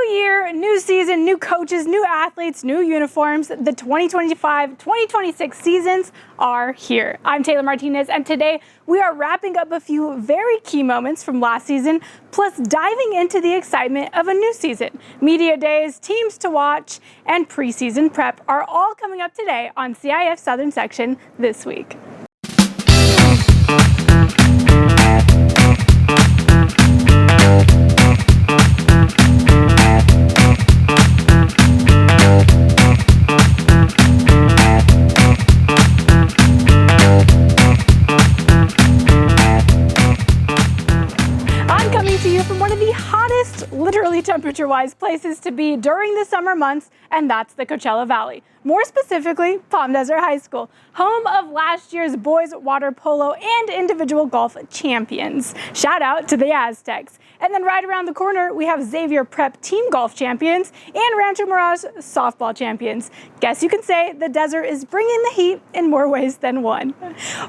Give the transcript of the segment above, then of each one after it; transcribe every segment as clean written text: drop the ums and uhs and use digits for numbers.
year, new season, new coaches, new athletes, new uniforms. The 2025-2026 seasons are here. I'm Taylor Martinez, and today we are wrapping up a few very key moments from last season, plus diving into the excitement of a new season. Media days, teams to watch, and preseason prep are all coming up today on CIF Southern Section this week. Literally temperature-wise places to be during the summer months, and that's the Coachella Valley. More specifically, Palm Desert High School, home of last year's boys water polo and individual golf champions. Shout out to the Aztecs. And then right around the corner, we have Xavier Prep team golf champions and Rancho Mirage softball champions. Guess you can say the desert is bringing the heat in more ways than one.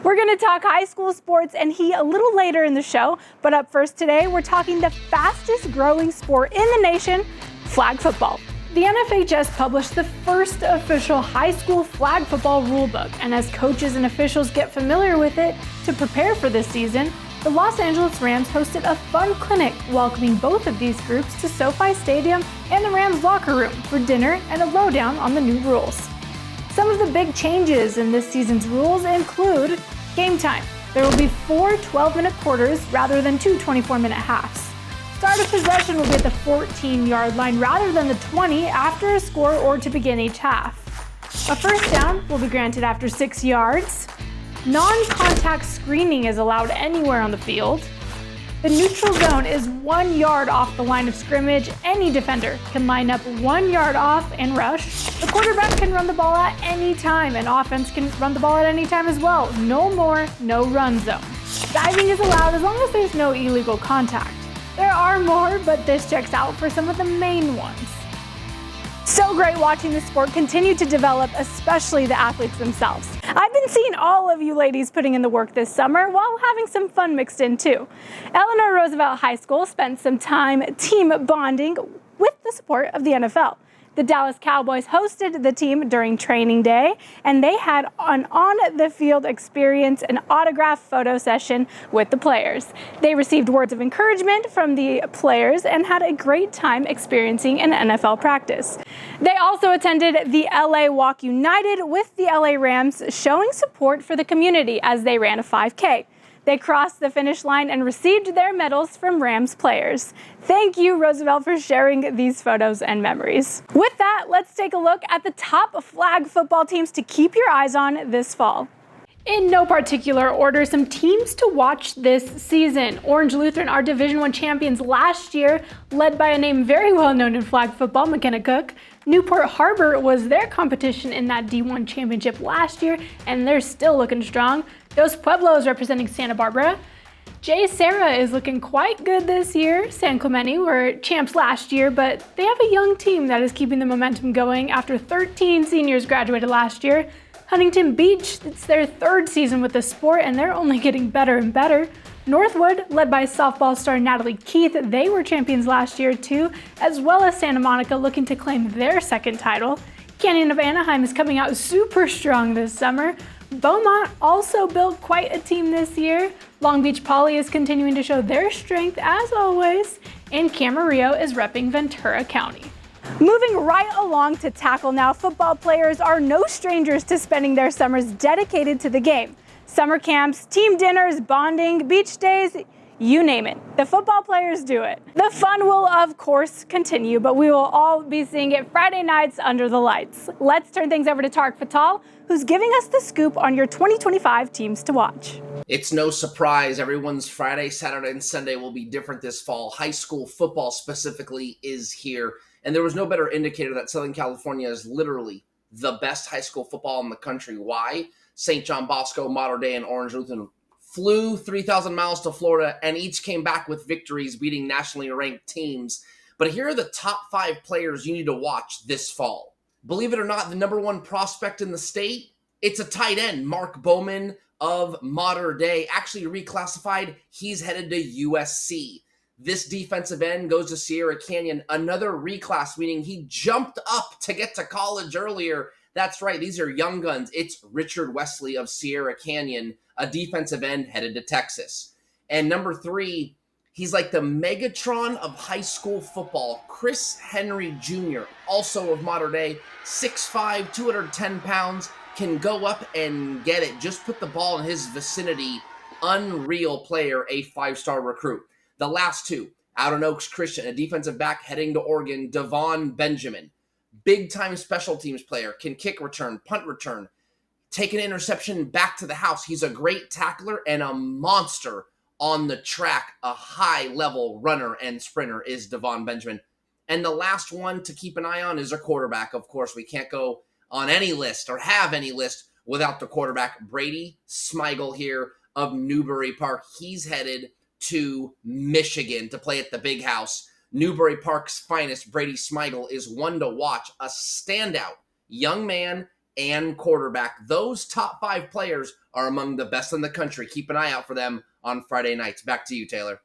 We're going to talk high school sports and heat a little later in the show, but up first today, we're talking the fastest growing sport in the nation, flag football. The NFHS published the first official high school flag football rulebook, and as coaches and officials get familiar with it to prepare for this season, the Los Angeles Rams hosted a fun clinic welcoming both of these groups to SoFi Stadium and the Rams locker room for dinner and a lowdown on the new rules. Some of the big changes in this season's rules include game time. There will be 4 12-minute quarters rather than 2 24-minute halves. Start of possession will be at the 14-yard line rather than the 20 after a score or to begin each half. A first down will be granted after 6 yards. Non-contact screening is allowed anywhere on the field. The neutral zone is 1 yard off the line of scrimmage. Any defender can line up 1 yard off and rush. The quarterback can run the ball at any time, and offense can run the ball at any time as well. No more, no run zone. Diving is allowed as long as there's no illegal contact. There are more, but this checks out for some of the main ones. So great watching the sport continue to develop, especially the athletes themselves. I've been seeing all of you ladies putting in the work this summer while having some fun mixed in too. Eleanor Roosevelt High School spent some time team bonding with the support of the NFL. The Dallas Cowboys hosted the team during training day, and they had an on-the-field experience, an autograph photo session with the players. They received words of encouragement from the players and had a great time experiencing an NFL practice. They also attended the LA Walk United with the LA Rams, showing support for the community as they ran a 5K. They crossed the finish line and received their medals from Rams players. Thank you, Roosevelt, for sharing these photos and memories. With that, let's take a look at the top flag football teams to keep your eyes on this fall. In no particular order, some teams to watch this season. Orange Lutheran are Division I champions last year, led by a name very well known in flag football, McKenna Cook. Newport Harbor was their competition in that D1 championship last year, and they're still looking strong. Dos Pueblos representing Santa Barbara. J. Sarah is looking quite good this year. San Clemente were champs last year, but they have a young team that is keeping the momentum going after 13 seniors graduated last year. Huntington Beach, it's their third season with the sport, and they're only getting better and better. Northwood, led by softball star Natalie Keith, they were champions last year too, as well as Santa Monica looking to claim their second title. Canyon of Anaheim is coming out super strong this summer. Beaumont also built quite a team this year. Long Beach Poly is continuing to show their strength as always, and Camarillo is repping Ventura County. Moving right along to tackle now, football players are no strangers to spending their summers dedicated to the game. Summer camps, team dinners, bonding, beach days, you name it. The football players do it. The fun will, of course, continue, but we will all be seeing it Friday nights under the lights. Let's turn things over to Tarek Fatal, who's giving us the scoop on your 2025 teams to watch. It's no surprise everyone's Friday, Saturday, and Sunday will be different this fall. High school football specifically is here, and there was no better indicator that Southern California is literally the best high school football in the country. Why? St. John Bosco, Mater Dei, and Orange Lutheran flew 3,000 miles to Florida and each came back with victories, beating nationally ranked teams. But here are the top 5 players you need to watch this fall. Believe it or not, the number 1 prospect in the state, it's a tight end, Mark Bowman of Mater Dei, actually reclassified. He's headed to USC. This defensive end goes to Sierra Canyon, another reclass, meaning he jumped up to get to college earlier. That's right, these are young guns. It's Richard Wesley of Sierra Canyon, a defensive end headed to Texas. And number 3, he's like the Megatron of high school football, Chris Henry Jr., also of modern day, 6'5", 210 pounds, can go up and get it. Just put the ball in his vicinity. Unreal player, a 5-star recruit. The last 2, out in Oaks Christian, a defensive back heading to Oregon, Devon Benjamin. Big-time special teams player, can kick return, punt return, take an interception back to the house. He's a great tackler and a monster on the track. A high-level runner and sprinter is Devon Benjamin. And the last one to keep an eye on is a quarterback. Of course, we can't go on any list or have any list without the quarterback, Brady Smigel here of Newbury Park. He's headed to Michigan to play at the Big House. Newbury Park's finest, Brady Smigel, is one to watch, a standout young man and quarterback. Those top 5 players are among the best in the country. Keep an eye out for them on Friday nights. Back to you, Taylor.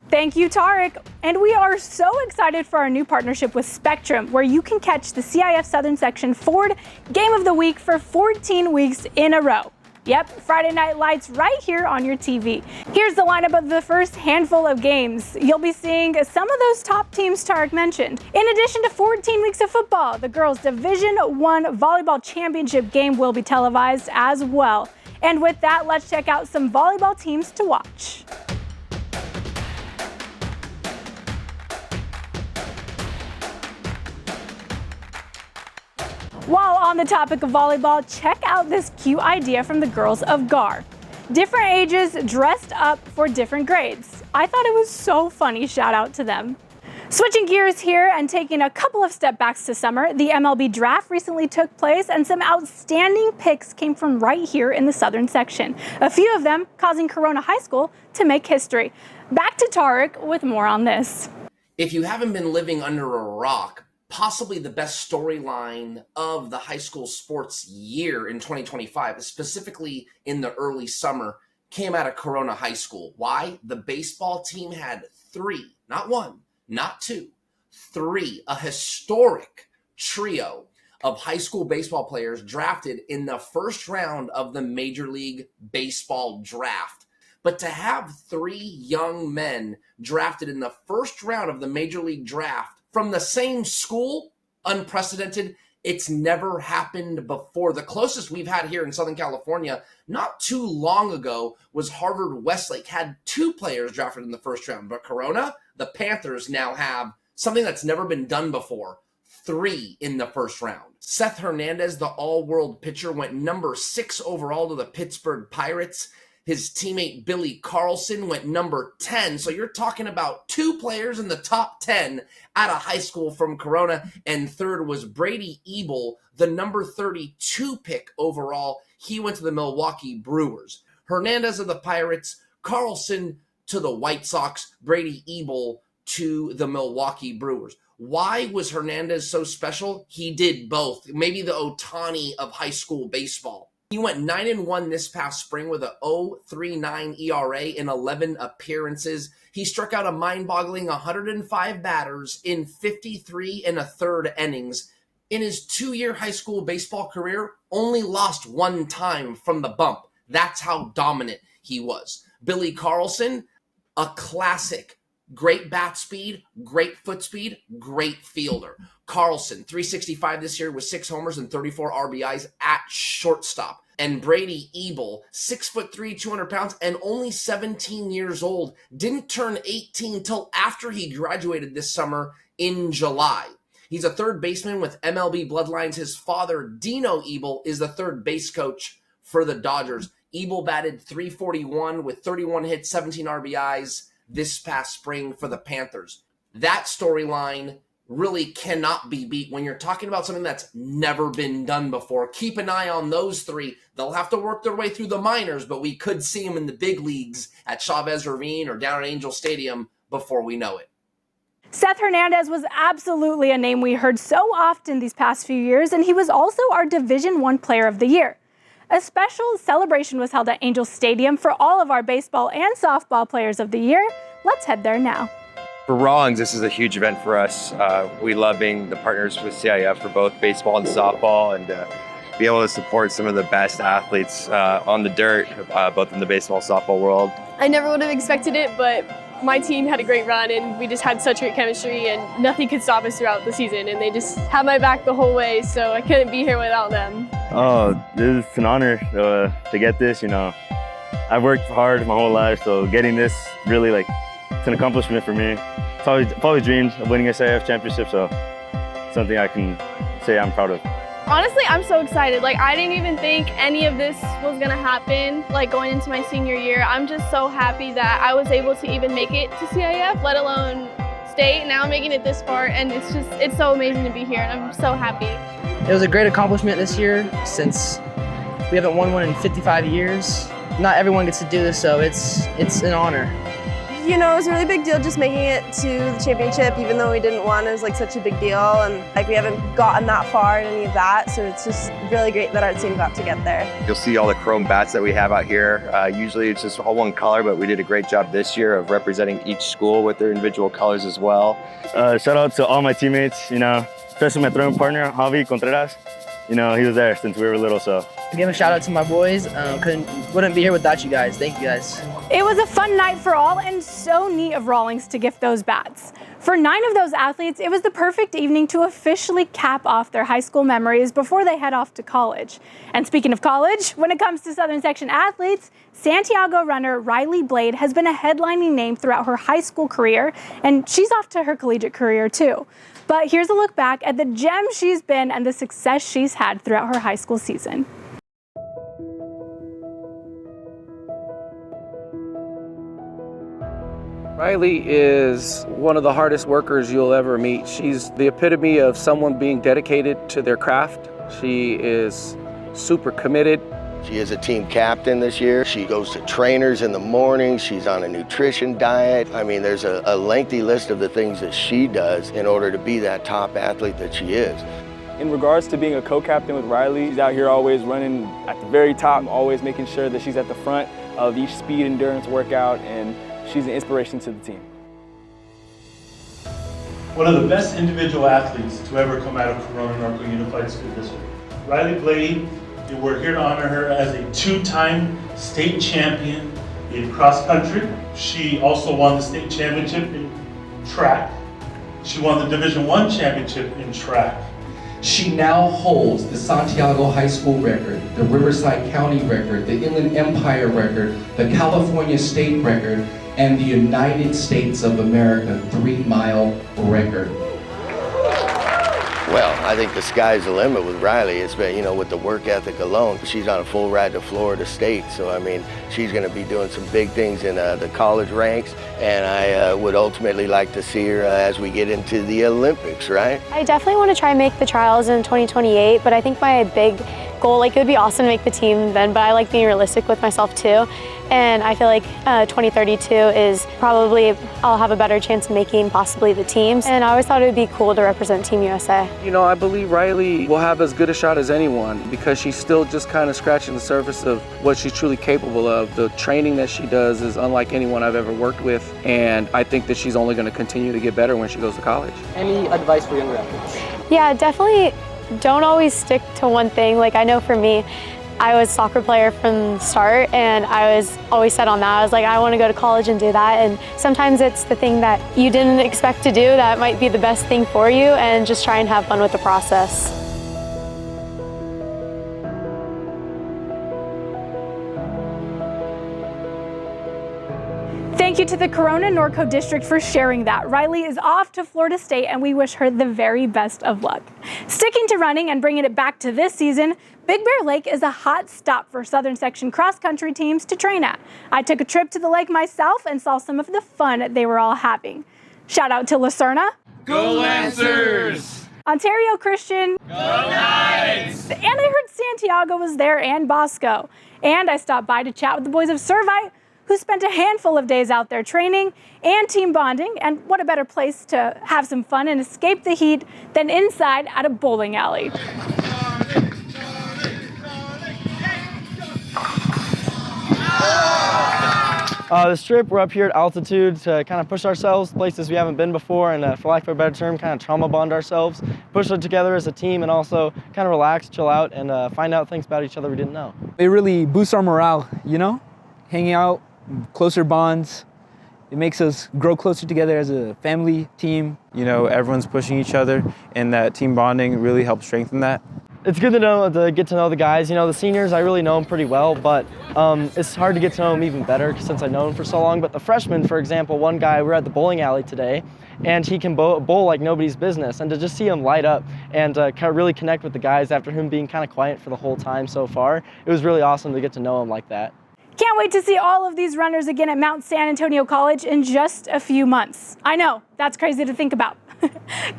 Thank you, Tarek. And we are so excited for our new partnership with Spectrum, where you can catch the CIF-Southern Section Ford Game of the Week for 14 weeks in a row. Yep, Friday Night Lights right here on your TV. Here's the lineup of the first handful of games. You'll be seeing some of those top teams Tarek mentioned. In addition to 14 weeks of football, the girls' Division I volleyball championship game will be televised as well. And with that, let's check out some volleyball teams to watch. While on the topic of volleyball, check out this cute idea from the girls of GAR. Different ages dressed up for different grades. I thought it was so funny, shout out to them. Switching gears here and taking a couple of step backs to summer, the MLB draft recently took place and some outstanding picks came from right here in the Southern section. A few of them causing Corona High School to make history. Back to Tarek with more on this. If you haven't been living under a rock, possibly the best storyline of the high school sports year in 2025, specifically in the early summer, came out of Corona High School. Why? The baseball team had 3, not 1, not 2, 3, a historic trio of high school baseball players drafted in the first round of the Major League Baseball draft. But to have 3 young men drafted in the first round of the Major League draft from the same school, unprecedented. It's never happened before. The closest we've had here in Southern California not too long ago was Harvard Westlake, had 2 players drafted in the first round. But Corona, the Panthers now have something that's never been done before, 3 in the first round. Seth Hernandez, the all-world pitcher, went number 6 overall to the Pittsburgh Pirates. His teammate Billy Carlson went number 10. So you're talking about 2 players in the top 10 out of high school from Corona. And third was Brady Ebel, the number 32 pick overall. He went to the Milwaukee Brewers. Hernandez of the Pirates, Carlson to the White Sox, Brady Ebel to the Milwaukee Brewers. Why was Hernandez so special? He did both. Maybe the Ohtani of high school baseball. He went 9-1 this past spring with a 0.39 ERA in 11 appearances. He struck out a mind-boggling 105 batters in 53 1/3 innings. In his 2-year high school baseball career, only lost 1 time from the bump. That's how dominant he was. Billy Carlson, a classic. Great bat speed, great foot speed, great fielder. Carlson, 365 this year with 6 homers and 34 RBIs at shortstop. And Brady Ebel, 6'3", 200 pounds, and only 17 years old. Didn't turn 18 till after he graduated this summer in July. He's a third baseman with MLB bloodlines. His father, Dino Ebel, is the third base coach for the Dodgers. Ebel batted .341 with 31 hits, 17 RBIs this past spring for the Panthers. That storyline really cannot be beat when you're talking about something that's never been done before. Keep an eye on those 3. They'll have to work their way through the minors, but we could see them in the big leagues at Chavez Ravine or down at Angel Stadium before we know it. Seth Hernandez was absolutely a name we heard so often these past few years, and he was also our Division I Player of the Year. A special celebration was held at Angel Stadium for all of our baseball and softball players of the year. Let's head there now. For Rawlings, this is a huge event for us. We love being the partners with CIF for both baseball and softball, and be able to support some of the best athletes on the dirt, both in the baseball and softball world. I never would have expected it, but my team had a great run and we just had such great chemistry and nothing could stop us throughout the season, and they just had my back the whole way, so I couldn't be here without them. Oh, this is an honor to get this, you know. I've worked hard my whole life, so getting this really it's an accomplishment for me. I've always dreamed of winning a CIF championship, so something I can say I'm proud of. Honestly, I'm so excited. I didn't even think any of this was gonna happen, going into my senior year. I'm just so happy that I was able to even make it to CIF, let alone state. Now I'm making it this far, and it's so amazing to be here, and I'm so happy. It was a great accomplishment this year since we haven't won one in 55 years. Not everyone gets to do this, so it's an honor. You know, it was a really big deal just making it to the championship, even though we didn't win. It was such a big deal, and we haven't gotten that far in any of that, so it's just really great that our team got to get there. You'll see all the chrome bats that we have out here. Usually it's just all one color, but we did a great job this year of representing each school with their individual colors as well. Shout out to all my teammates, you know, especially my throwing partner, Javi Contreras. You know, he was there since we were little, so. Give a shout out to my boys. Wouldn't be here without you guys. Thank you guys. It was a fun night for all, and so neat of Rawlings to gift those bats. For 9 of those athletes, it was the perfect evening to officially cap off their high school memories before they head off to college. And speaking of college, when it comes to Southern Section athletes, Santiago runner Rylee Blade has been a headlining name throughout her high school career, and she's off to her collegiate career too. But here's a look back at the gem she's been and the success she's had throughout her high school season. Rylee is one of the hardest workers you'll ever meet. She's the epitome of someone being dedicated to their craft. She is super committed. She is a team captain this year. She goes to trainers in the morning. She's on a nutrition diet. I mean, there's a lengthy list of the things that she does in order to be that top athlete that she is. In regards to being a co-captain with Rylee, she's out here always running at the very top, always making sure that she's at the front of each speed endurance workout, and she's an inspiration to the team. One of the best individual athletes to ever come out of Corona-Norco Unified School District. Rylee Blade, we're here to honor her as a 2-time state champion in cross country. She also won the state championship in track. She won the Division I championship in track. She now holds the Santiago High School record, the Riverside County record, the Inland Empire record, the California State record, and the United States of America 3-mile record. Well, I think the sky's the limit with Rylee. It's been, you know, with the work ethic alone. She's on a full ride to Florida State, so I mean, she's going to be doing some big things in the college ranks, and I would ultimately like to see her as we get into the Olympics, right? I definitely want to try and make the trials in 2028, but I think my big goal, it would be awesome to make the team then, but I like being realistic with myself too. And I feel like 2032 is probably, I'll have a better chance of making possibly the teams. And I always thought it would be cool to represent Team USA. You know, I believe Rylee will have as good a shot as anyone because she's still just kind of scratching the surface of what she's truly capable of. The training that she does is unlike anyone I've ever worked with, and I think that she's only going to continue to get better when she goes to college. Any advice for younger athletes? Yeah, definitely don't always stick to one thing. Like I know for me, I was a soccer player from the start, and I was always set on that. I was like, I want to go to college and do that. And sometimes it's the thing that you didn't expect to do that might be the best thing for you, and just try and have fun with the process. Thank you to the Corona-Norco District for sharing that. Rylee is off to Florida State, and we wish her the very best of luck. Sticking to running and bringing it back to this season, Big Bear Lake is a hot stop for Southern Section cross-country teams to train at. I took a trip to the lake myself and saw some of the fun they were all having. Shout out to Lucerna. Go Lancers! Ontario Christian. Go Knights! And I heard Santiago was there and Bosco. And I stopped by to chat with the boys of Servite, who spent a handful of days out there training and team bonding. And what a better place to have some fun and escape the heat than inside at a bowling alley. This trip, we're up here at altitude to kind of push ourselves, places we haven't been before, and for lack of a better term, kind of trauma bond ourselves, push it together as a team, and also kind of relax, chill out, and find out things about each other we didn't know. It really boosts our morale, you know? Hanging out, closer bonds. It makes us grow closer together as a family, team. You know, everyone's pushing each other, and that team bonding really helps strengthen that. It's good to get to know the guys. You know, the seniors, I really know them pretty well, but it's hard to get to know them even better since I've known them for so long. But the freshmen, for example, one guy, we're at the bowling alley today, and he can bowl like nobody's business. And to just see him light up and kind of really connect with the guys after him being kind of quiet for the whole time so far, it was really awesome to get to know him like that. Can't wait to see all of these runners again at Mount San Antonio College in just a few months. I know, that's crazy to think about.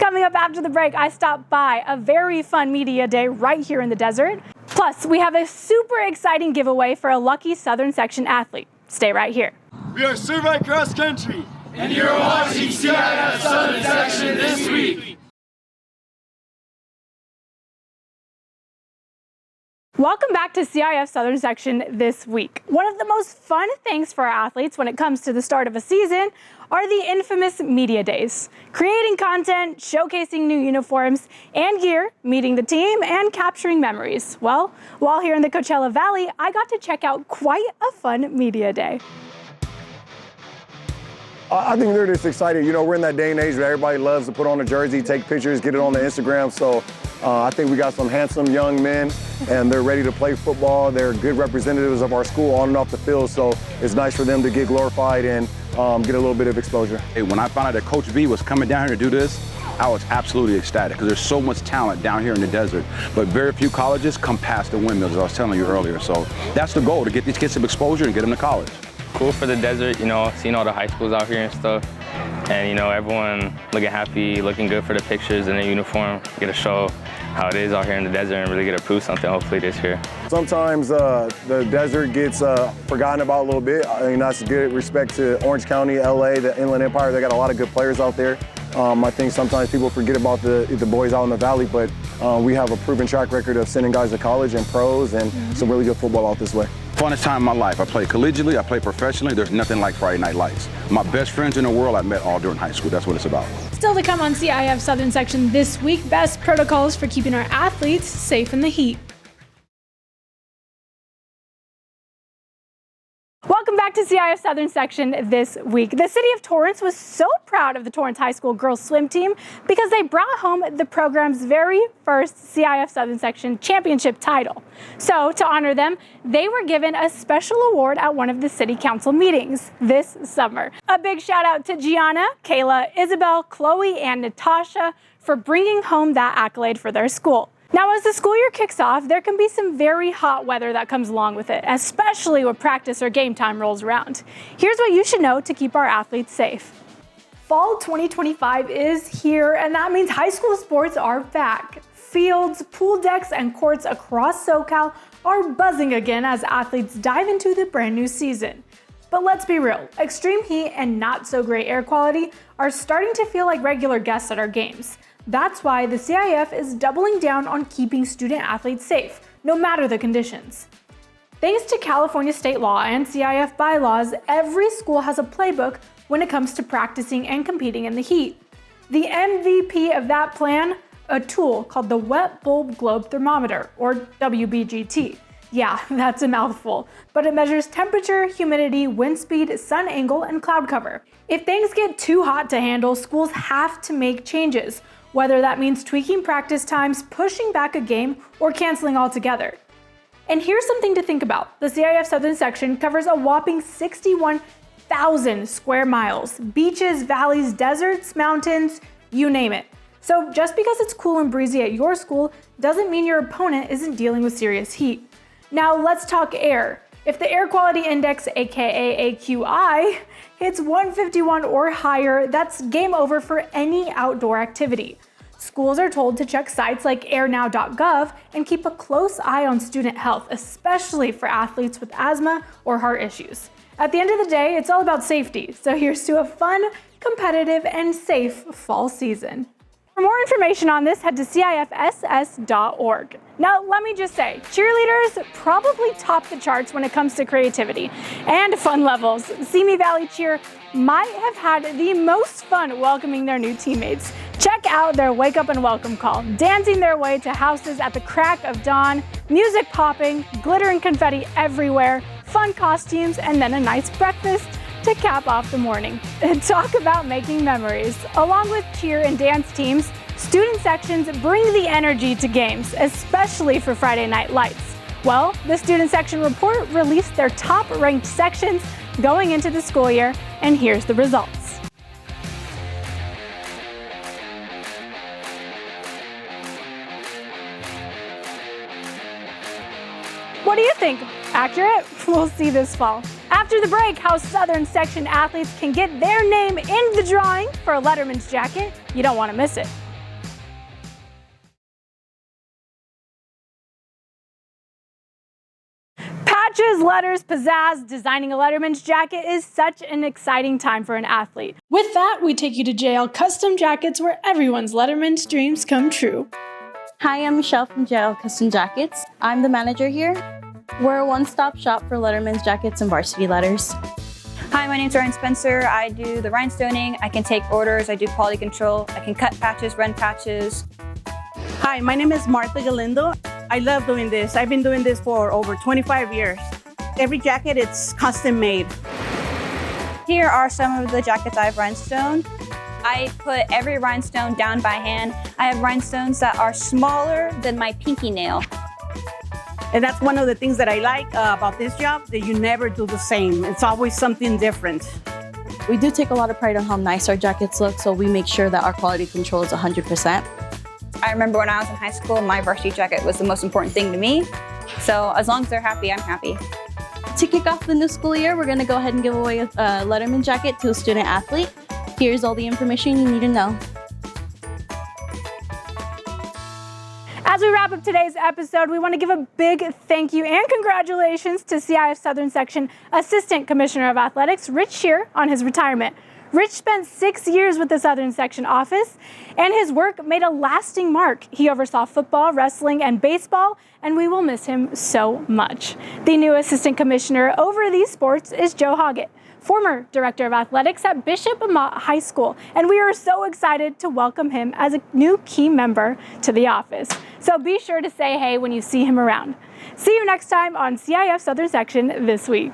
Coming up after the break, I stopped by a very fun media day right here in the desert. Plus, we have a super exciting giveaway for a lucky Southern Section athlete. Stay right here. We are Survey Cross Country, and you're watching CIF Southern Section this week. Welcome back to CIF Southern Section this week. One of the most fun things for our athletes when it comes to the start of a season are the infamous media days. Creating content, showcasing new uniforms and gear, meeting the team, and capturing memories. Well, while here in the Coachella Valley, I got to check out quite a fun media day. I think they're just excited. You know, we're in that day and age where everybody loves to put on a jersey, take pictures, get it on the Instagram. So I think we got some handsome young men, and they're ready to play football. They're good representatives of our school on and off the field. So it's nice for them to get glorified and get a little bit of exposure. Hey, when I found out that Coach V was coming down here to do this, I was absolutely ecstatic because there's so much talent down here in the desert, but very few colleges come past the windmills, as I was telling you earlier. So that's the goal, to get these kids some exposure and get them to college. Cool for the desert, you know, seeing all the high schools out here and stuff. And, you know, everyone looking happy, looking good for the pictures in their uniform. Get to show how it is out here in the desert and really get to prove something, hopefully, this year. Sometimes the desert gets forgotten about a little bit. I mean, that's good respect to Orange County, LA, the Inland Empire. They got a lot of good players out there. I think sometimes people forget about the boys out in the valley, but we have a proven track record of sending guys to college and pros and some really good football out this way. Funnest time of my life. I played collegiately, I played professionally. There's nothing like Friday Night Lights. My best friends in the world I met all during high school. That's what it's about. Still to come on CIF Southern Section this week, best protocols for keeping our athletes safe in the heat. Welcome back to CIF Southern Section this week. The city of Torrance was so proud of the Torrance High School girls swim team because they brought home the program's very first CIF Southern Section championship title. So to honor them, they were given a special award at one of the city council meetings this summer. A big shout out to Gianna, Kayla, Isabel, Chloe, and Natasha for bringing home that accolade for their school. Now, as the school year kicks off, there can be some very hot weather that comes along with it, especially when practice or game time rolls around. Here's what you should know to keep our athletes safe. Fall 2025 is here, and that means high school sports are back. Fields, pool decks, and courts across SoCal are buzzing again as athletes dive into the brand new season. But let's be real, extreme heat and not so great air quality are starting to feel like regular guests at our games. That's why the CIF is doubling down on keeping student athletes safe, no matter the conditions. Thanks to California state law and CIF bylaws, every school has a playbook when it comes to practicing and competing in the heat. The MVP of that plan, a tool called the Wet Bulb Globe Thermometer, or WBGT. Yeah, that's a mouthful, but it measures temperature, humidity, wind speed, sun angle, and cloud cover. If things get too hot to handle, schools have to make changes, whether that means tweaking practice times, pushing back a game, or canceling altogether. And here's something to think about. The CIF Southern Section covers a whopping 61,000 square miles. Beaches, valleys, deserts, mountains, you name it. So just because it's cool and breezy at your school doesn't mean your opponent isn't dealing with serious heat. Now let's talk air. If the air quality index, aka AQI, hits 151 or higher, that's game over for any outdoor activity. Schools are told to check sites like airnow.gov and keep a close eye on student health, especially for athletes with asthma or heart issues. At the end of the day, it's all about safety, so here's to a fun, competitive, and safe fall season. For more information on this, head to CIF-SS.org. Now, let me just say, cheerleaders probably top the charts when it comes to creativity and fun levels. Simi Valley Cheer might have had the most fun welcoming their new teammates. Check out their wake up and welcome call, dancing their way to houses at the crack of dawn, music popping, glitter and confetti everywhere, fun costumes, and then a nice breakfast to cap off the morning. Talk about making memories. Along with cheer and dance teams, student sections bring the energy to games, especially for Friday Night Lights. Well, the Student Section Report released their top-ranked sections going into the school year, and here's the results. What do you think? Accurate? We'll see this fall. After the break, how Southern section athletes can get their name in the drawing for a letterman's jacket. You don't want to miss it. Patches, letters, pizzazz, designing a letterman's jacket is such an exciting time for an athlete. With that, we take you to JL Custom Jackets, where everyone's letterman's dreams come true. Hi, I'm Michelle from JL Custom Jackets. I'm the manager here. We're a one-stop shop for letterman's jackets and varsity letters. Hi, my name's Ryan Spencer. I do the rhinestoning. I can take orders. I do quality control. I can cut patches, run patches. Hi, my name is Martha Galindo. I love doing this. I've been doing this for over 25 years. Every jacket, it's custom made. Here are some of the jackets I've rhinestoned. I put every rhinestone down by hand. I have rhinestones that are smaller than my pinky nail. And that's one of the things that I like about this job, that you never do the same. It's always something different. We do take a lot of pride on how nice our jackets look, so we make sure that our quality control is 100%. I remember when I was in high school, my varsity jacket was the most important thing to me. So as long as they're happy, I'm happy. To kick off the new school year, we're going to go ahead and give away a letterman jacket to a student athlete. Here's all the information you need to know. As we wrap up today's episode, we want to give a big thank you and congratulations to CIF Southern Section Assistant Commissioner of Athletics, Rich Shear, on his retirement. Rich spent 6 years with the Southern Section office, and his work made a lasting mark. He oversaw football, wrestling, and baseball, and we will miss him so much. The new Assistant Commissioner over these sports is Joe Hoggett, former Director of Athletics at Bishop Amat High School, and we are so excited to welcome him as a new key member to the office. So be sure to say hey when you see him around. See you next time on CIF Southern Section This Week.